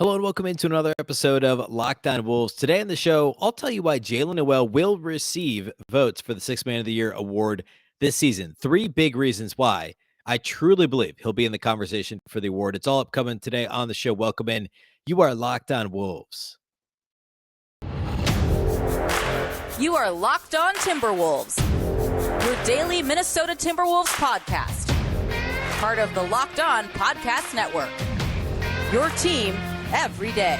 Hello and welcome into another episode of Locked On Wolves. Today on the show, I'll tell you why Jaylen Nowell will receive votes for the Sixth Man of the Year award this season. Three big reasons why I truly believe he'll be in the conversation for the award. It's all upcoming today on the show. Welcome in. You are Locked On Wolves. You are Locked On Timberwolves, your daily Minnesota Timberwolves podcast. Part of the Locked On Podcast Network. Your team every day.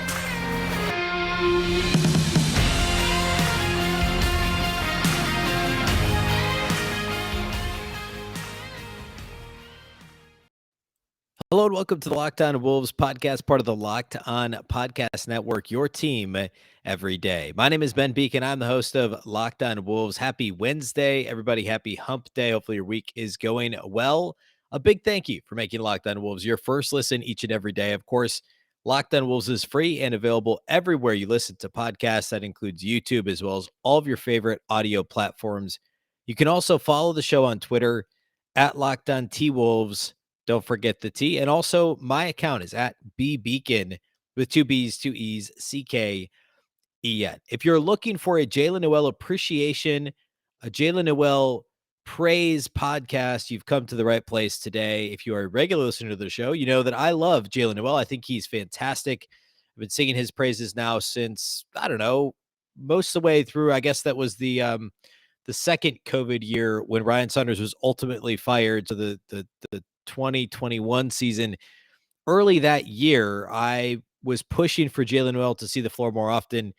Hello and welcome to the Locked On Wolves podcast, part of the Locked On Podcast Network, your team every day. My name is Beecken. I'm the host of Locked On Wolves. Happy Wednesday, everybody. Happy hump day. Hopefully your week is going well. A big thank you for making Locked On Wolves your first listen each and every day. Of course, Locked On Wolves is free and available everywhere you listen to podcasts. That includes YouTube as well as all of your favorite audio platforms. You can also follow the show on Twitter at Locked On T-Wolves. Don't forget the T. And also, my account is at Beecken with two B's, two E's, C-K-E-N. If you're looking for a Jaylen Nowell appreciation, a Jaylen Nowell praise podcast, you've come to the right place today. If you are a regular listener to the show, you know that I love Jaylen Nowell. I think he's fantastic. I've been singing his praises now since, I don't know, most of the way through. I guess that was the second COVID year when Ryan Saunders was ultimately fired. So the 2021 season, early that year, I was pushing for Jaylen Nowell to see the floor more often.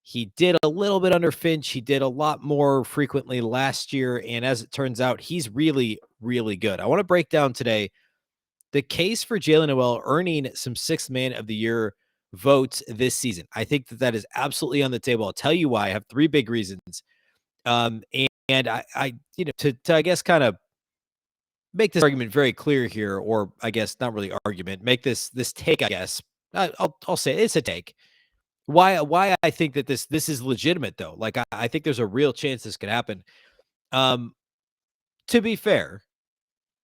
He did a little bit under Finch. He did a lot more frequently last year. And as it turns out, he's really, really good. I want to break down today the case for Jaylen Nowell earning some Sixth Man of the Year votes this season. I think that is absolutely on the table. I'll tell you why. I have three big reasons. And I to I guess kind of make this argument very clear here, or I guess not really argument, make this take, I guess. I'll say it's a take. Why I think that this is legitimate though. Like I think there's a real chance this could happen. Um, to be fair,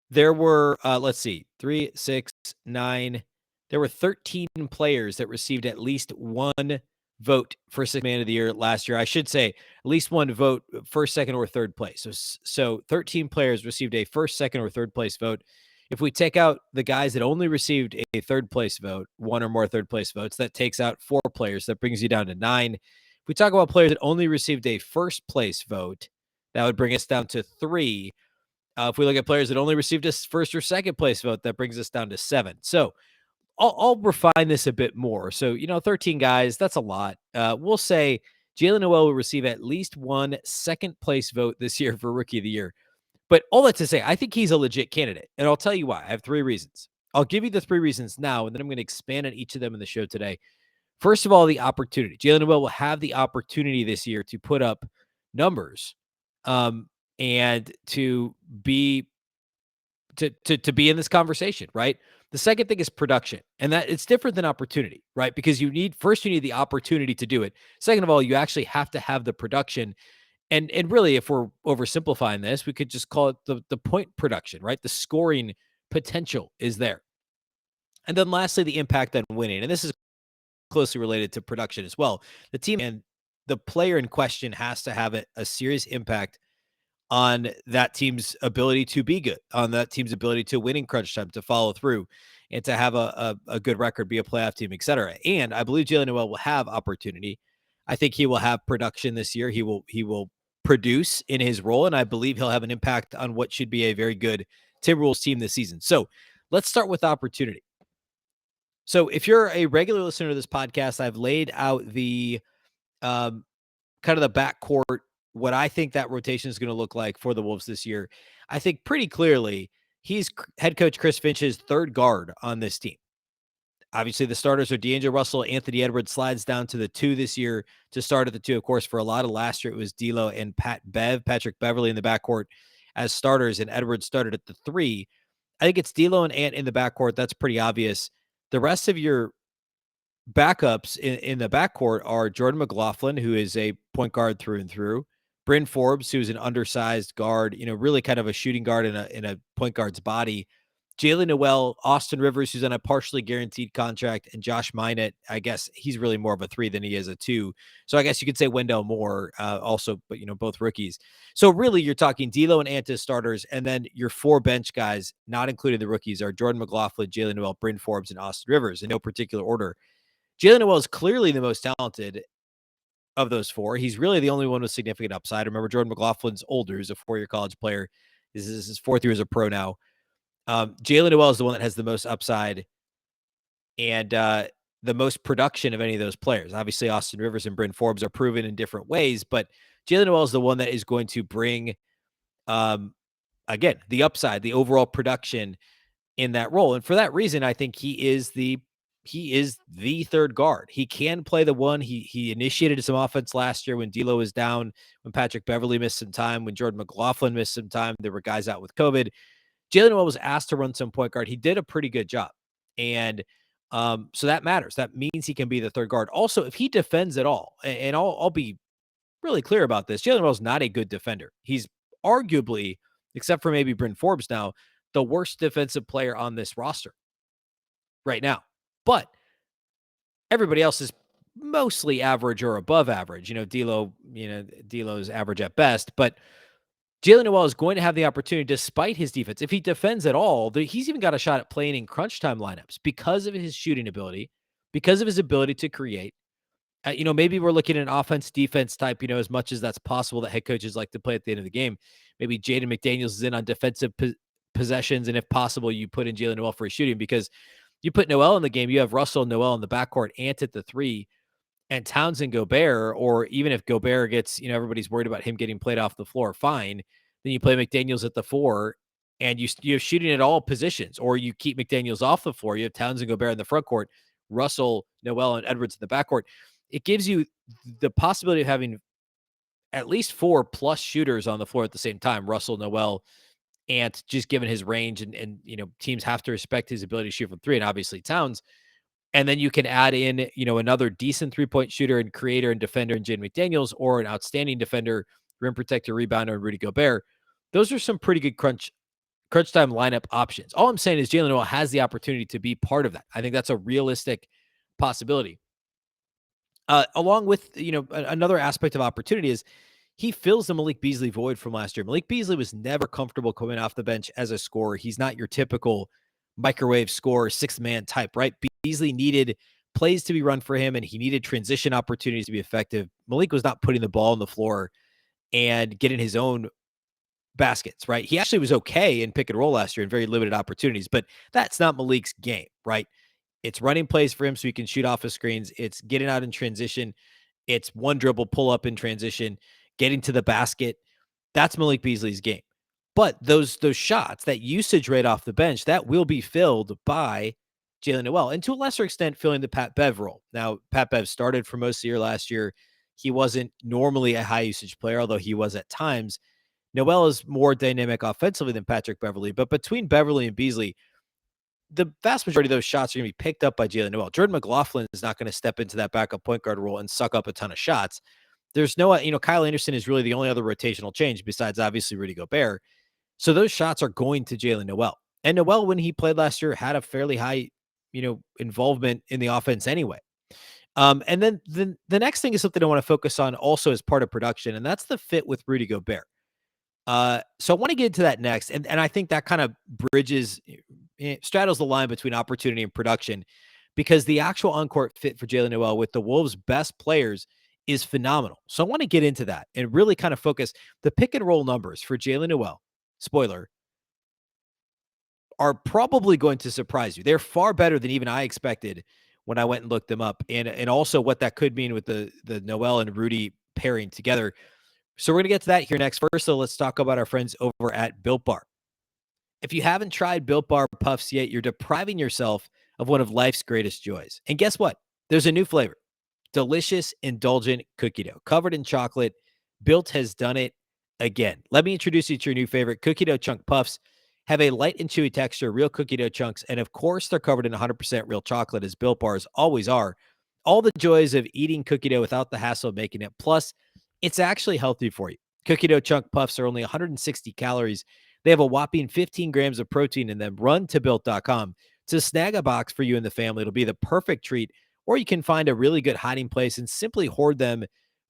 there were let's see, 3, 6, 9. There were 13 players that received at least one vote for Sixth Man of the Year last year. I should say at least one vote, first, second, or third place. So 13 players received a first, second, or third place vote. If we take out the guys that only received a third place vote, one or more third place votes, that takes out 4 players. That brings you down to 9. If we talk about players that only received a first place vote, that would bring us down to 3. If we look at players that only received a first or second place vote, that brings us down to 7. So I'll refine this a bit more. So, 13 guys, that's a lot. We'll say Jaylen Nowell will receive at least one second place vote this year for Rookie of the Year. But all that to say, I think he's a legit candidate. And I'll tell you why. I have 3 reasons. I'll give you the 3 reasons now, and then I'm going to expand on each of them in the show today. First of all, the opportunity. Jaylen Nowell will have the opportunity this year to put up numbers and to be in this conversation, right? The second thing is production, and that it's different than opportunity, right? Because you need the opportunity to do it. Second of all, you actually have to have the production. And really, if we're oversimplifying this, we could just call it the point production, right? The scoring potential is there. And then lastly, the impact on winning. And this is closely related to production as well. The team and the player in question has to have a serious impact on that team's ability to be good, on that team's ability to win in crunch time, to follow through, and to have a good record, be a playoff team, etc. And I believe Jaylen Nowell will have opportunity. I think he will have production this year. He will produce in his role, and I believe he'll have an impact on what should be a very good Timberwolves team this season. So let's start with opportunity. So if you're a regular listener to this podcast, I've laid out the kind of the backcourt, what I think that rotation is going to look like for the Wolves this year. I think pretty clearly he's head coach Chris Finch's third guard on this team. Obviously, the starters are D'Angelo Russell. Anthony Edwards slides down to the 2 this year to start at the 2. Of course, for a lot of last year, it was D'Lo and Patrick Beverley in the backcourt as starters, and Edwards started at the 3. I think it's D'Lo and Ant in the backcourt. That's pretty obvious. The rest of your backups in the backcourt are Jordan McLaughlin, who is a point guard through and through. Bryn Forbes, who's an undersized guard, really kind of a shooting guard in a point guard's body. Jaylen Nowell, Austin Rivers, who's on a partially guaranteed contract, and Josh Minott, I guess he's really more of a 3 than he is a 2. So I guess you could say Wendell Moore also, but, both rookies. So really you're talking D'Lo and Ant as starters, and then your 4 bench guys, not including the rookies, are Jordan McLaughlin, Jaylen Nowell, Bryn Forbes, and Austin Rivers in no particular order. Jaylen Nowell is clearly the most talented of those 4. He's really the only one with significant upside. Remember, Jordan McLaughlin's older. He's a 4-year college player. This is his 4th year as a pro now. Jaylen Nowell is the one that has the most upside and the most production of any of those players. Obviously, Austin Rivers and Bryn Forbes are proven in different ways, but Jaylen Nowell is the one that is going to bring, again, the upside, the overall production in that role. And for that reason, I think he is the 3rd guard. He can play the 1. He initiated some offense last year when D'Lo was down, when Patrick Beverley missed some time, when Jordan McLaughlin missed some time. There were guys out with COVID. Jaylen Nowell was asked to run some point guard. He did a pretty good job. And so that matters. That means he can be the 3rd guard. Also, if he defends at all, and I'll be really clear about this, Jaylen Nowell's not a good defender. He's arguably, except for maybe Bryn Forbes now, the worst defensive player on this roster right now. But everybody else is mostly average or above average. D'Lo's average at best, but Jaylen Nowell is going to have the opportunity, despite his defense. If he defends at all, he's even got a shot at playing in crunch time lineups because of his shooting ability, because of his ability to create. Maybe we're looking at an offense-defense type, as much as that's possible that head coaches like to play at the end of the game. Maybe Jaden McDaniels is in on defensive possessions, and if possible, you put in Jaylen Nowell for his shooting, because you put Nowell in the game, you have Russell and Nowell in the backcourt, Ant at the 3, and Towns and Gobert, or even if Gobert gets, everybody's worried about him getting played off the floor, fine. Then you play McDaniels at the 4, and you're shooting at all positions, or you keep McDaniels off the floor. You have Towns and Gobert in the front court, Russell, Nowell, and Edwards in the backcourt. It gives you the possibility of having at least 4 plus shooters on the floor at the same time, Russell, Nowell, Ant, just given his range, and teams have to respect his ability to shoot from 3, and obviously Towns. And then you can add in, another decent 3-point shooter and creator and defender in Jaden McDaniels, or an outstanding defender, rim protector, rebounder, and Rudy Gobert. Those are some pretty good crunch time lineup options. All I'm saying is Jaylen Nowell has the opportunity to be part of that. I think that's a realistic possibility. Along with, another aspect of opportunity is he fills the Malik Beasley void from last year. Malik Beasley was never comfortable coming off the bench as a scorer. He's not your typical microwave scorer, 6-man type, right? Beasley needed plays to be run for him, and he needed transition opportunities to be effective. Malik was not putting the ball on the floor and getting his own baskets, right? He actually was okay in pick and roll last year in very limited opportunities, but that's not Malik's game, right? It's running plays for him so he can shoot off his screens. It's getting out in transition. It's one dribble pull up in transition, getting to the basket. That's Malik Beasley's game. But those shots, that usage rate off the bench, that will be filled by Jaylen Nowell, and to a lesser extent, filling the Pat Bev role. Now, Pat Bev started for most of the year last year. He wasn't normally a high usage player, although he was at times. Nowell is more dynamic offensively than Patrick Beverley, but between Beverley and Beasley, the vast majority of those shots are going to be picked up by Jaylen Nowell. Jordan McLaughlin is not going to step into that backup point guard role and suck up a ton of shots. There's no, Kyle Anderson is really the only other rotational change besides obviously Rudy Gobert. So those shots are going to Jaylen Nowell. And Nowell, when he played last year, had a fairly high, involvement in the offense anyway. And then the next thing is something I want to focus on also as part of production, and that's the fit with Rudy Gobert. So I want to get into that next. And I think that kind of straddles the line between opportunity and production, because the actual on-court fit for Jaylen Nowell with the Wolves' best players is phenomenal. So I want to get into that and really kind of focus. The pick and roll numbers for Jaylen Nowell, spoiler, are probably going to surprise you. They're far better than even I expected when I went and looked them up, and also what that could mean with the Nowell and Rudy pairing together. So we're going to get to that here next. First, though, let's talk about our friends over at Built Bar. If you haven't tried Built Bar Puffs yet, you're depriving yourself of one of life's greatest joys. And guess what? There's a new flavor. Delicious, indulgent cookie dough covered in chocolate. Built has done it again. Let me introduce you to your new favorite cookie dough chunk puffs. Have a light and chewy texture, real cookie dough chunks, and of course, they're covered in 100% real chocolate, as Built Bars always are. All the joys of eating cookie dough without the hassle of making it. Plus, it's actually healthy for you. Cookie dough chunk puffs are only 160 calories. They have a whopping 15 grams of protein in them. Run to built.com to snag a box for you and the family. It'll be the perfect treat, or you can find a really good hiding place and simply hoard them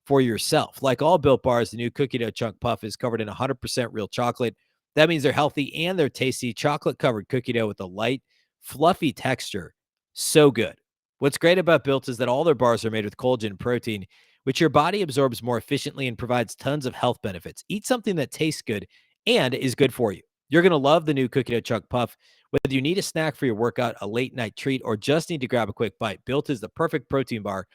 for yourself. Like all Built Bars, the new cookie dough chunk puff is covered in 100% real chocolate. That means they're healthy and they're tasty. Chocolate covered cookie dough with a light, fluffy texture. So good. What's great about Built is that all their bars are made with collagen protein, which your body absorbs more efficiently and provides tons of health benefits. Eat something that tastes good and is good for you. You're going to love the new cookie dough chunk puff. Whether you need a snack for your workout, a late night treat, or just need to grab a quick bite, Built is the perfect protein bar,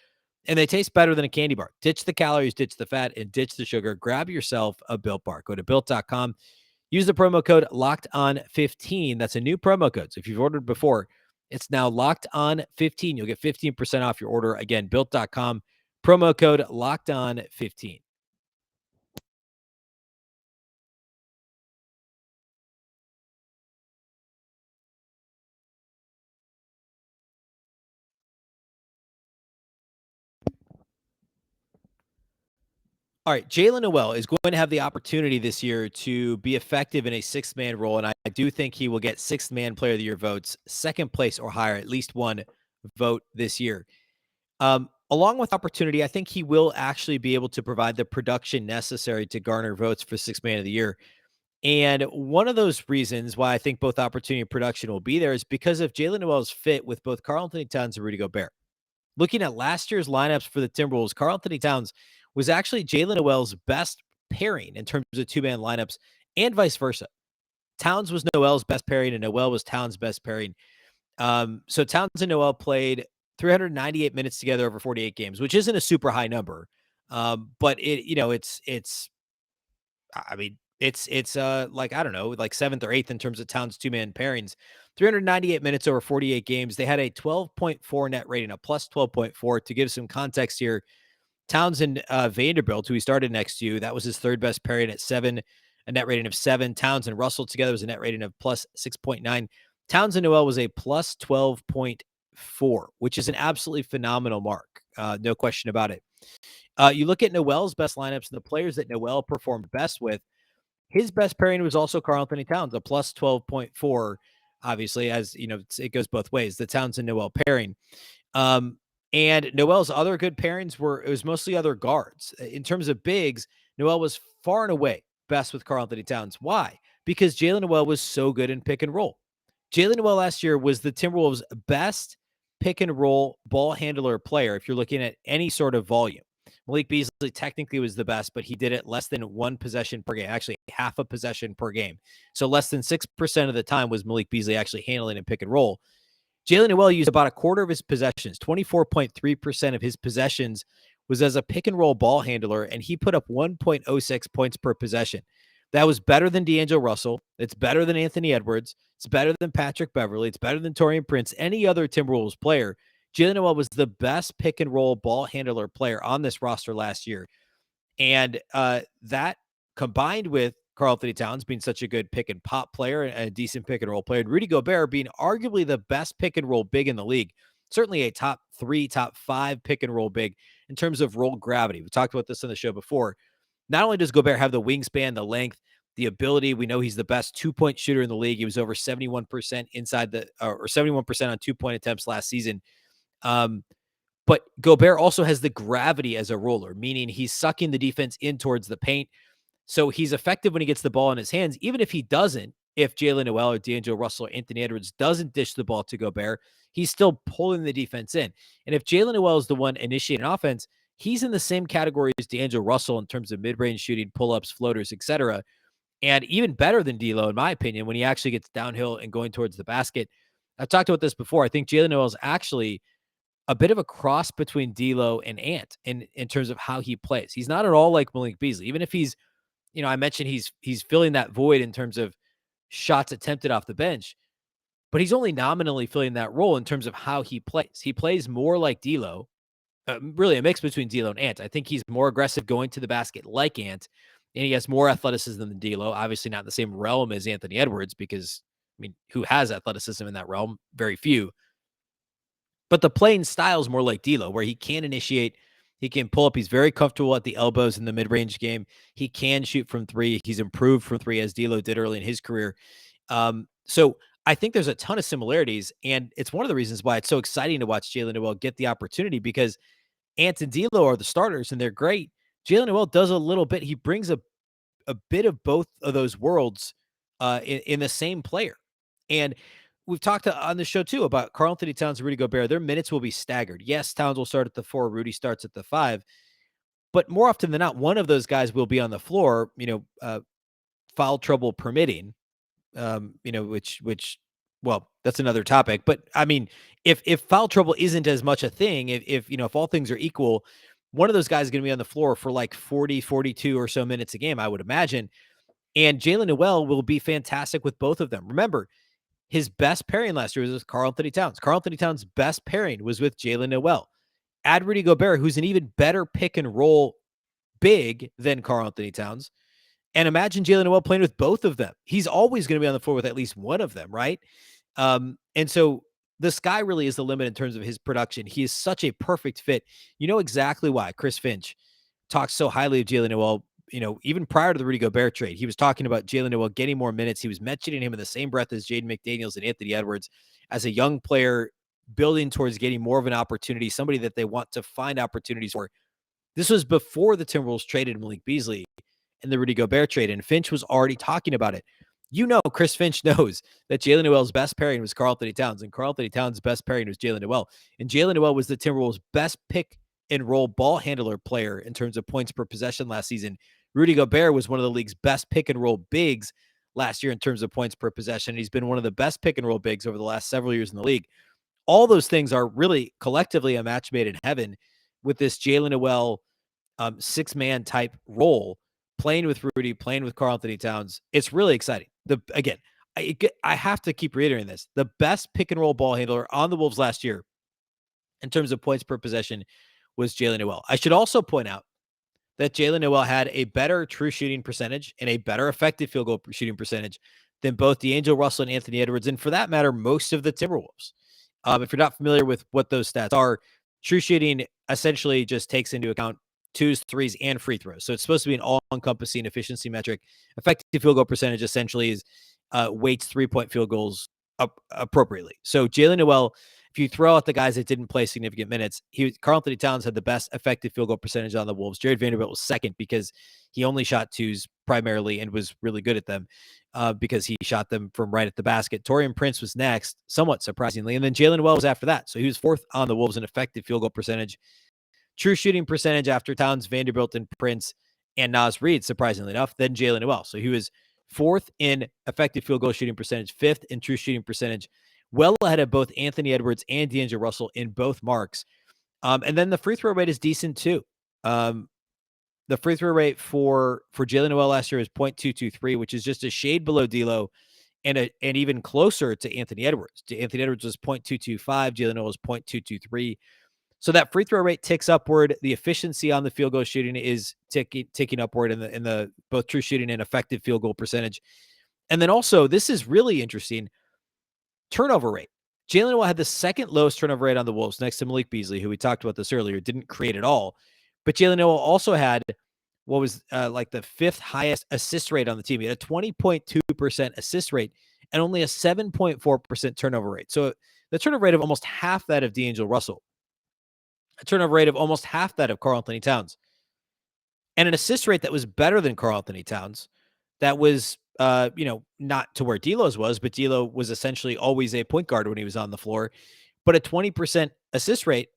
and they taste better than a candy bar. Ditch the calories, ditch the fat, and ditch the sugar. Grab yourself a Built bar. Go to built.com. Use the promo code locked on 15. That's a new promo code. So if you've ordered before, it's now locked on 15. You'll get 15% off your order. Again, built.com, promo code locked on 15. All right, Jaylen Nowell is going to have the opportunity this year to be effective in a sixth-man role, and I do think he will get sixth-man player of the year votes, second place or higher, at least one vote this year. Along with opportunity, I think he will actually be able to provide the production necessary to garner votes for sixth man of the year. And one of those reasons why I think both opportunity and production will be there is because of Jaylen Nowell's fit with both Karl-Anthony Towns and Rudy Gobert. Looking at last year's lineups for the Timberwolves, Karl-Anthony Towns was actually Jaylen Nowell's best pairing in terms of two-man lineups and vice versa. Towns was Nowell's best pairing and Nowell was Towns' best pairing. So Towns and Nowell played 398 minutes together over 48 games, which isn't a super high number. But I mean, it's like, I don't know, like seventh or eighth in terms of Towns two-man pairings. 398 minutes over 48 games. They had a 12.4 net rating, a plus 12.4. To give some context here, Towns and Vanderbilt, who he started next to, that was his third best pairing at 7, a net rating of 7. Towns and Russell together was a net rating of plus 6.9. Towns and Noel was a plus 12.4, which is an absolutely phenomenal mark. No question about it. You look at Noel's best lineups and the players that Noel performed best with. His best pairing was also Karl-Anthony Towns, a plus 12.4. Obviously, as you know, it goes both ways. The Towns and Noel pairing. And Noel's other good pairings it was mostly other guards. In terms of bigs, Noel was far and away best with Karl-Anthony Towns. Why? Because Jaylen Nowell was so good in pick and roll. Jaylen Nowell last year was the Timberwolves' best pick and roll ball handler player if you're looking at any sort of volume. Malik Beasley technically was the best, but he did it less than one possession per game, actually half a possession per game. So less than 6% of the time was Malik Beasley actually handling a pick and roll. Jaylen Nowell used about a quarter of his possessions, 24.3% of his possessions was as a pick and roll ball handler, and he put up 1.06 points per possession. That was better than D'Angelo Russell. It's better than Anthony Edwards. It's better than Patrick Beverley. It's better than Taurean Prince, any other Timberwolves player. Jaylen Nowell was the best pick and roll ball handler player on this roster last year. And that combined with Karl-Anthony Towns being such a good pick and pop player and a decent pick and roll player, and Rudy Gobert being arguably the best pick and roll big in the league, certainly a top 3, top 5 pick and roll big in terms of roll gravity. We talked about this on the show before. Not only does Gobert have the wingspan, the length, the ability, we know he's the best 2-point shooter in the league. He was over 71% inside or 71% on 2-point attempts last season. But Gobert also has the gravity as a roller, meaning he's sucking the defense in towards the paint. So he's effective when he gets the ball in his hands, even if he doesn't. If Jaylen Nowell or D'Angelo Russell or Anthony Edwards doesn't dish the ball to Gobert, he's still pulling the defense in. And if Jaylen Nowell is the one initiating offense, he's in the same category as D'Angelo Russell in terms of mid-range shooting, pull-ups, floaters, etc. And even better than D'Lo, in my opinion, when he actually gets downhill and going towards the basket. I've talked about this before. I think Jaylen Nowell is actually a bit of a cross between D'Lo and Ant in terms of how he plays. He's not at all like Malik Beasley, even if he's, I mentioned he's filling that void in terms of shots attempted off the bench, but he's only nominally filling that role in terms of how he plays. He plays more like D'Lo, really a mix between D'Lo and Ant. I think he's more aggressive going to the basket like Ant, and he has more athleticism than D'Lo. Obviously not in the same realm as Anthony Edwards because, who has athleticism in that realm? Very few. But the playing style is more like D'Lo, where he can initiate, He can pull up. He's very comfortable at the elbows in the mid-range game. He can shoot from three. He's improved from three, as D'Lo did early in his career. So I think there's a ton of similarities, and it's one of the reasons why it's so exciting to watch Jaylen Nowell get the opportunity, because Ant and D'Lo are the starters, and they're great. Jaylen Nowell does a little bit. He brings a bit of both of those worlds in the same player. And we've talked on the show too about Karl-Anthony Towns and Rudy Gobert. Their minutes will be staggered. Yes, Towns will start at the 4, Rudy starts at the 5, but more often than not, one of those guys will be on the floor, foul trouble permitting, which, well, that's another topic. But I mean, if foul trouble isn't as much a thing, if all things are equal, one of those guys is going to be on the floor for like 40, 42 or so minutes a game, I would imagine. And Jaylen Nowell will be fantastic with both of them. Remember, his best pairing last year was with Karl-Anthony Towns. Karl-Anthony Towns' best pairing was with Jaylen Nowell. Add Rudy Gobert, who's an even better pick and roll big than Karl-Anthony Towns. And imagine Jaylen Nowell playing with both of them. He's always going to be on the floor with at least one of them, right? And so the sky really is the limit in terms of his production. He is such a perfect fit. You know exactly why Chris Finch talks so highly of Jaylen Nowell. Even prior to the Rudy Gobert trade, he was talking about Jaylen Nowell getting more minutes. He was mentioning him in the same breath as Jaden McDaniels and Anthony Edwards as a young player building towards getting more of an opportunity, somebody that they want to find opportunities for. This was before the Timberwolves traded Malik Beasley and the Rudy Gobert trade, and Finch was already talking about it. Chris Finch knows that Jaylen Nowell's best pairing was Karl-Anthony Towns, and Karl-Anthony Towns' best pairing was Jaylen Nowell. And Jaylen Nowell was the Timberwolves' best pick and roll ball handler player in terms of points per possession last season. Rudy Gobert was one of the league's best pick and roll bigs last year in terms of points per possession. He's been one of the best pick and roll bigs over the last several years in the league. All those things are really collectively a match made in heaven with this Jaylen Nowell six-man type role, playing with Rudy, playing with Karl-Anthony Towns. It's really exciting. I have to keep reiterating this. The best pick and roll ball handler on the Wolves last year in terms of points per possession was Jaylen Nowell. I should also point out that Jaylen Nowell had a better true shooting percentage and a better effective field goal shooting percentage than both D'Angelo Russell and Anthony Edwards, and for that matter, most of the Timberwolves. If you're not familiar with what those stats are, true shooting essentially just takes into account twos, threes, and free throws. So it's supposed to be an all-encompassing efficiency metric. Effective field goal percentage essentially is weights 3-point field goals appropriately. So Jaylen Nowell, if you throw out the guys that didn't play significant minutes, Karl-Anthony Towns had the best effective field goal percentage on the Wolves. Jared Vanderbilt was second because he only shot twos primarily and was really good at them because he shot them from right at the basket. Taurean Prince was next, somewhat surprisingly, and then Jaylen Nowell was after that. So he was fourth on the Wolves in effective field goal percentage. True shooting percentage after Towns, Vanderbilt, and Prince, and Naz Reid, surprisingly enough, then Jaylen Nowell. So he was fourth in effective field goal shooting percentage, fifth in true shooting percentage, well ahead of both Anthony Edwards and D'Angelo Russell in both marks. And then the free throw rate is decent too. The free throw rate for Jaylen Nowell last year was 0.223, which is just a shade below D'Lo and even closer to Anthony Edwards. Anthony Edwards was 0.225, Jaylen Nowell was 0.223. So that free throw rate ticks upward. The efficiency on the field goal shooting is ticking upward in the both true shooting and effective field goal percentage. And then also, this is really interesting, turnover rate. Jaylen Nowell had the second lowest turnover rate on the Wolves next to Malik Beasley, who we talked about this earlier, didn't create at all. But Jaylen Nowell also had what was like the fifth highest assist rate on the team. He had a 20.2% assist rate and only a 7.4% turnover rate. So the turnover rate of almost half that of D'Angelo Russell. A turnover rate of almost half that of Karl-Anthony Towns. And an assist rate that was better than Karl-Anthony Towns. That was, not to where D'Lo's was, but D'Lo was essentially always a point guard when he was on the floor. But a 20% assist rate,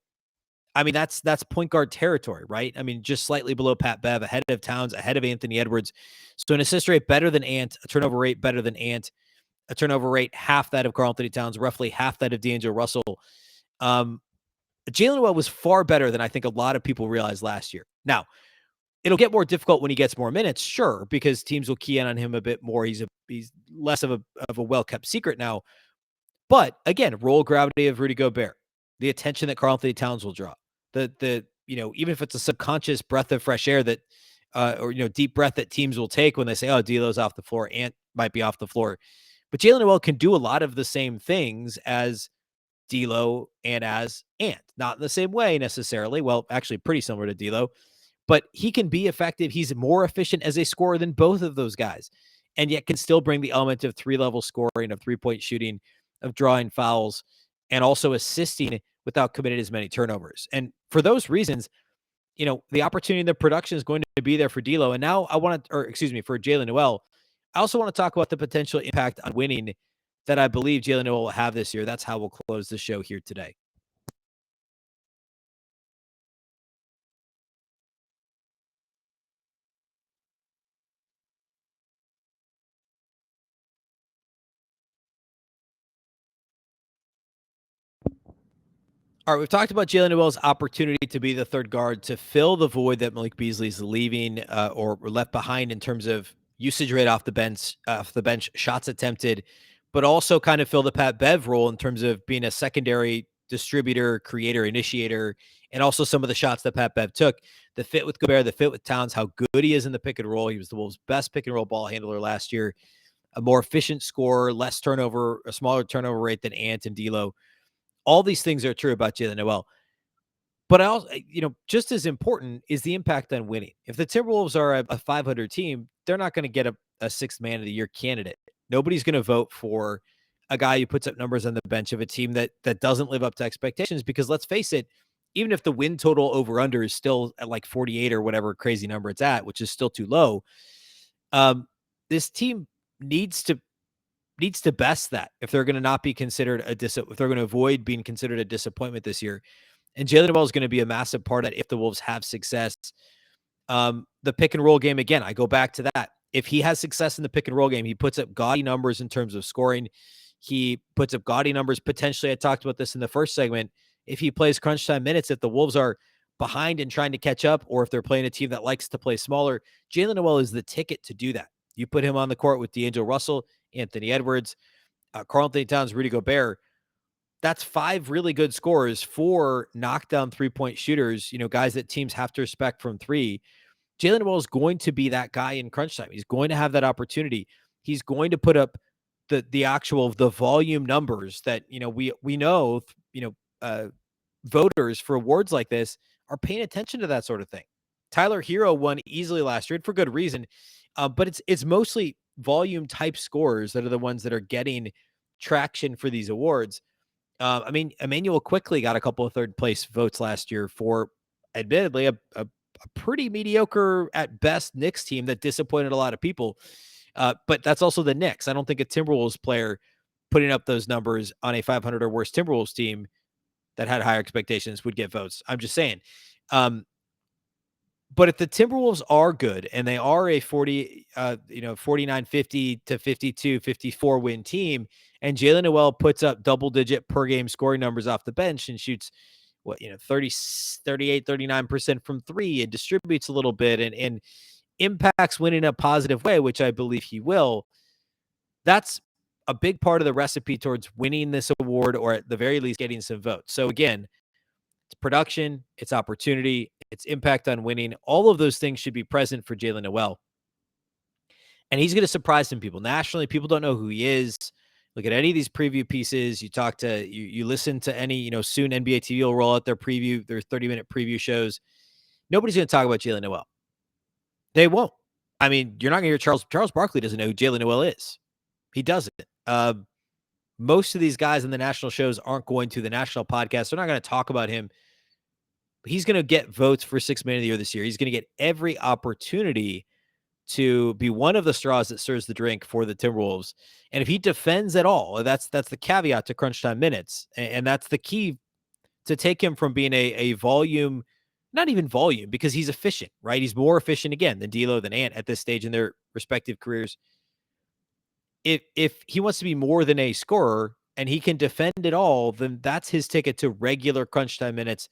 I mean, that's point guard territory, right? I mean, just slightly below Pat Bev, ahead of Towns, ahead of Anthony Edwards. So an assist rate better than Ant, a turnover rate better than Ant, a turnover rate half that of Karl-Anthony Towns, roughly half that of D'Angelo Russell. Jaylen Nowell was far better than I think a lot of people realized last year. Now, it'll get more difficult when he gets more minutes, sure, because teams will key in on him a bit more. He's less of a well-kept secret now. But again, roll gravity of Rudy Gobert, the attention that Karl-Anthony Towns will draw, the even if it's a subconscious breath of fresh air that or deep breath that teams will take when they say, oh, D'Lo's off the floor, Ant might be off the floor. But Jaylen Nowell can do a lot of the same things as D'Lo and as Ant. Not in the same way necessarily. Well, actually pretty similar to D'Lo, but he can be effective. He's more efficient as a scorer than both of those guys, and yet can still bring the element of three-level scoring, of three-point shooting, of drawing fouls, and also assisting without committing as many turnovers. And for those reasons, the opportunity and the production is going to be there for D'Lo. And now for Jaylen Nowell. I also want to talk about the potential impact on winning that I believe Jaylen Nowell will have this year. That's how we'll close the show here today. All right, we've talked about Jaylen Nowell's opportunity to be the third guard to fill the void that Malik Beasley's leaving or left behind in terms of usage rate off the bench, shots attempted, but also kind of fill the Pat Bev role in terms of being a secondary distributor, creator, initiator, and also some of the shots that Pat Bev took. The fit with Gobert, the fit with Towns, how good he is in the pick and roll. He was the Wolves' best pick and roll ball handler last year, a more efficient scorer, less turnover, a smaller turnover rate than Ant and D'Lo. All these things are true about Jaylen Nowell. But I also, just as important is the impact on winning. If the Timberwolves are a 500 team, they're not going to get a sixth man of the year candidate. Nobody's going to vote for a guy who puts up numbers on the bench of a team that doesn't live up to expectations. Because let's face it, even if the win total over under is still at like 48 or whatever crazy number it's at, which is still too low, this team needs to best that if they're going to not be considered if they're going to avoid being considered a disappointment this year. And Jaylen Nowell is going to be a massive part of that if the Wolves have success. The pick and roll game, again, I go back to that. If he has success in the pick and roll game, he puts up gaudy numbers in terms of scoring. He puts up gaudy numbers. Potentially, I talked about this in the first segment. If he plays crunch time minutes, if the Wolves are behind and trying to catch up, or if they're playing a team that likes to play smaller, Jaylen Nowell is the ticket to do that. You put him on the court with D'Angelo Russell, Anthony Edwards, Karl-Anthony Towns, Rudy Gobert. That's 5 really good scores, 4 knockdown three-point shooters, guys that teams have to respect from 3. Jaylen Nowell is going to be that guy in crunch time. He's going to have that opportunity. He's going to put up the volume numbers that, we know, voters for awards like this are paying attention to that sort of thing. Tyler Hero won easily last year, and for good reason. But it's mostly volume type scores that are the ones that are getting traction for these awards. Emmanuel quickly got a couple of third place votes last year for, admittedly, a pretty mediocre at best Knicks team that disappointed a lot of people. But that's also the Knicks. I don't think a Timberwolves player putting up those numbers on a 500 or worse Timberwolves team that had higher expectations would get votes. I'm just saying. But if the Timberwolves are good and they are a 49, 50 to 52, 54 win team, and Jaylen Nowell puts up double-digit per-game scoring numbers off the bench and shoots, 38, 39% from 3 and distributes a little bit and impacts winning in a positive way, which I believe he will, that's a big part of the recipe towards winning this award, or at the very least getting some votes. So again, it's production, it's opportunity, it's impact on winning. All of those things should be present for Jaylen Nowell. And he's going to surprise some people. Nationally, people don't know who he is. Look at any of these preview pieces. You listen to any, soon NBA TV will roll out their 30-minute preview shows. Nobody's going to talk about Jaylen Nowell. They won't. You're not going to hear Charles Barkley doesn't know who Jaylen Nowell is. He doesn't. Most of these guys in the national shows aren't going to the national podcast. They're not going to talk about him. He's going to get votes for Sixth Man of the Year this year. He's going to get every opportunity to be one of the straws that stirs the drink for the Timberwolves. And if he defends at all, that's the caveat to crunch time minutes. And that's the key to take him from being a volume, not even volume, because he's efficient, right? He's more efficient, again, than D'Lo, than Ant at this stage in their respective careers. If he wants to be more than a scorer and he can defend it all, then that's his ticket to regular crunch time minutes.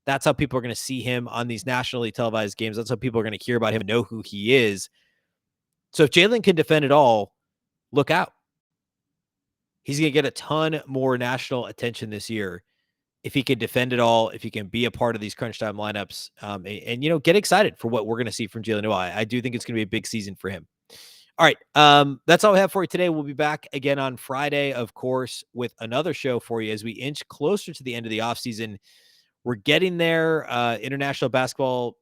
That's how people are going to see him on these nationally televised games. That's how people are going to hear about him and know who he is. So if Jaylen can defend it all, look out. He's going to get a ton more national attention this year if he can defend it all, if he can be a part of these crunch time lineups, and get excited for what we're going to see from Jaylen Nowell. I do think it's going to be a big season for him. All right. That's all we have for you today. We'll be back again on Friday, of course, with another show for you as we inch closer to the end of the offseason. We're getting there. International basketball,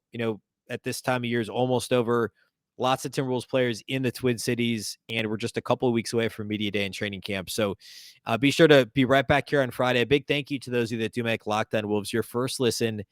at this time of year is almost over. Lots of Timberwolves players in the Twin Cities, and we're just a couple of weeks away from Media Day and training camp. So be sure to be right back here on Friday. A big thank you to those of you that do make Locked On Wolves your first listen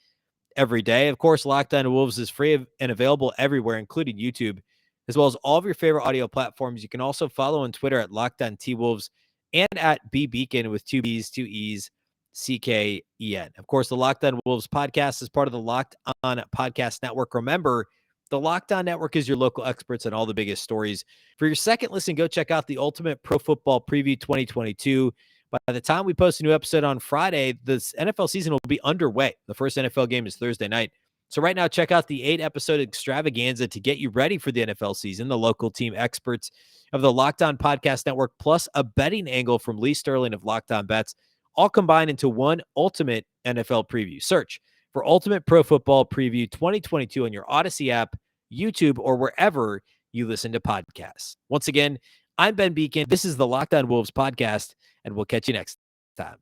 every day. Of course, Locked On Wolves is free and available everywhere, including YouTube, as well as all of your favorite audio platforms. You can also follow on Twitter at Locked On T Wolves and at Beecken with two B's, two E's, CKEN. Of course, the Locked On Wolves podcast is part of the Locked On Podcast Network. Remember, the Locked On Network is your local experts on all the biggest stories. For your second listen, go check out the Ultimate Pro Football Preview 2022. By the time we post a new episode on Friday, the NFL season will be underway. The first NFL game is Thursday night. So right now, check out the 8-episode extravaganza to get you ready for the NFL season. The local team experts of the Locked On Podcast Network, plus a betting angle from Lee Sterling of Locked On Bets, all combined into one ultimate NFL preview. Search for Ultimate Pro Football Preview 2022 on your Odyssey app, YouTube, or wherever you listen to podcasts. Once again, I'm Ben Beecken. This is the Locked On Wolves podcast, and we'll catch you next time.